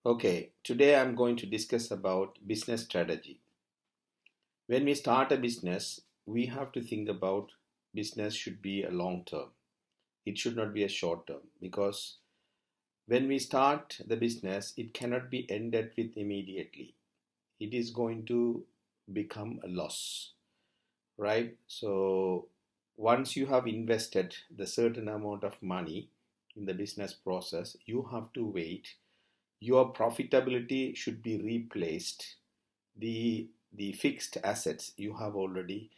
Okay, today I'm going to discuss about business strategy. When we start a business, we have to think about business should be a long term. It should not be a short term because when we start the business, it cannot be ended with immediately. It is going to become a loss, right? So once you have invested the certain amount of money in the business process, you have to wait. Your profitability should be replaced the fixed assets you have already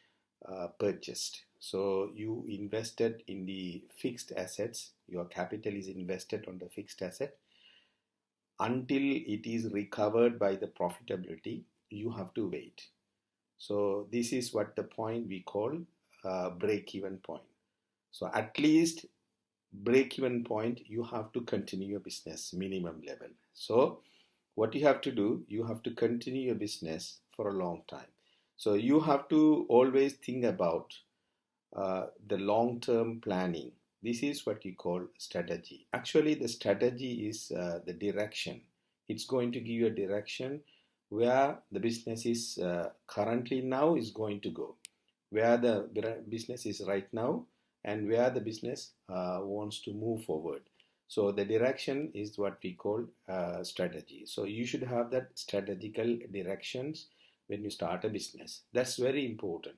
purchased. So you invested in the fixed assets, your capital is invested on the fixed asset. Until it is recovered by the profitability, you have to wait. So this is what the point we call break even point. So at least break even point, you have to continue your business minimum level. So what you have to do, you have to continue your business for a long time. So you have to always think about the long term planning. This is what you call strategy. Actually, the strategy is the direction. It's going to give you a direction where the business is currently now is going to go, where the business is right now, and where the business wants to move forward. So the direction is what we call strategy. So you should have that strategical directions when you start a business. That's very important.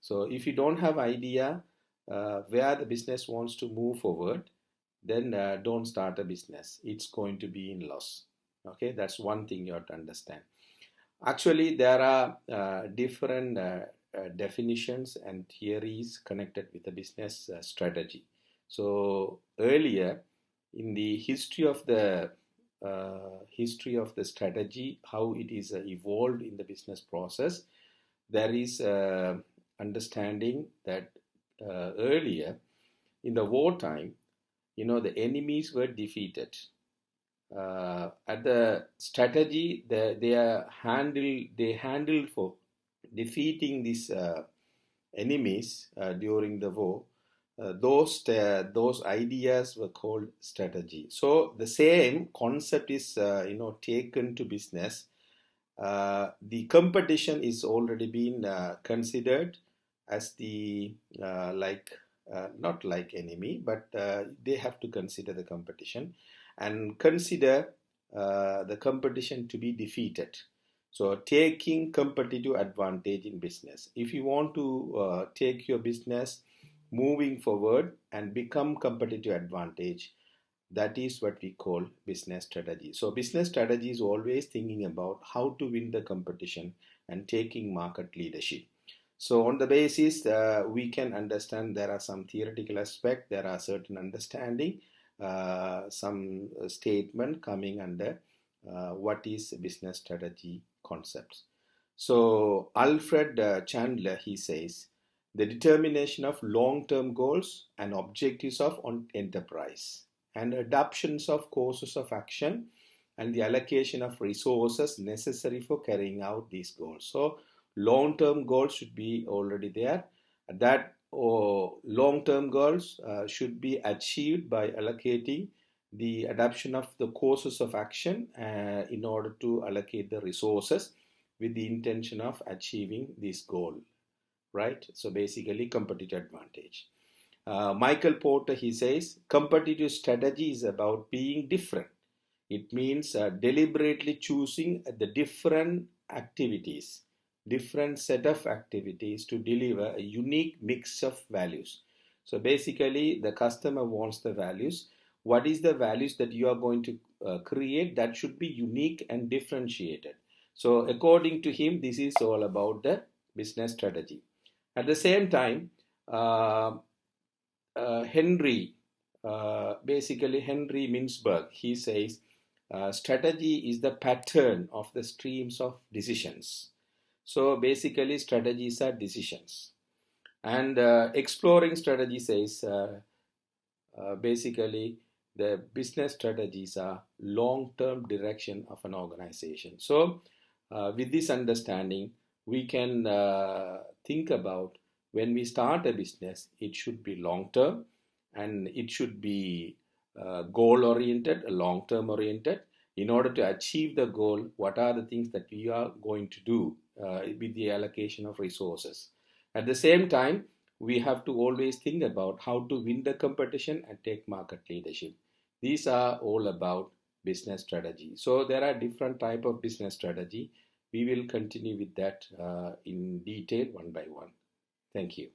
So if you don't have idea where the business wants to move forward, then don't start a business. It's going to be in loss. Okay, that's one thing you have to understand. Actually, there are different definitions and theories connected with the business strategy. So earlier, in the history of the strategy, how it is evolved in the business process, there is understanding that earlier in the wartime, the enemies were defeated. At the strategy, they handled for defeating these enemies during the war. Those ideas were called strategy. So the same concept is taken to business. The competition is already been considered as the not like enemy, but they have to consider the competition and consider the competition to be defeated. So taking competitive advantage in business. If you want to take your business moving forward and become competitive advantage, that is what we call business strategy. So business strategy is always thinking about how to win the competition and taking market leadership. So on the basis, we can understand there are some theoretical aspect, there are certain understanding, some statement coming under what is business strategy concepts. So Alfred Chandler, he says, the determination of long-term goals and objectives of enterprise and adoptions of courses of action and the allocation of resources necessary for carrying out these goals. So long-term goals should be already there. That long-term goals should be achieved by allocating the adoption of the courses of action in order to allocate the resources with the intention of achieving this goal, right? So basically competitive advantage. Michael Porter, he says, competitive strategy is about being different. It means deliberately choosing the different activities, different set of activities to deliver a unique mix of values. So basically, the customer wants the values. What is the values that you are going to create that should be unique and differentiated? So according to him, this is all about the business strategy. At the same time, basically Henry Mintzberg, he says, strategy is the pattern of the streams of decisions. So basically, strategies are decisions. And exploring strategy says, basically, the business strategies are long-term direction of an organization. So with this understanding, we can think about when we start a business, it should be long-term and it should be goal-oriented, long-term oriented, In order to achieve the goal, what are the things that we are going to do with the allocation of resources? At the same time, we have to always think about how to win the competition and take market leadership. These are all about business strategy. So there are different type of business strategy. We will continue with that in detail one by one. Thank you.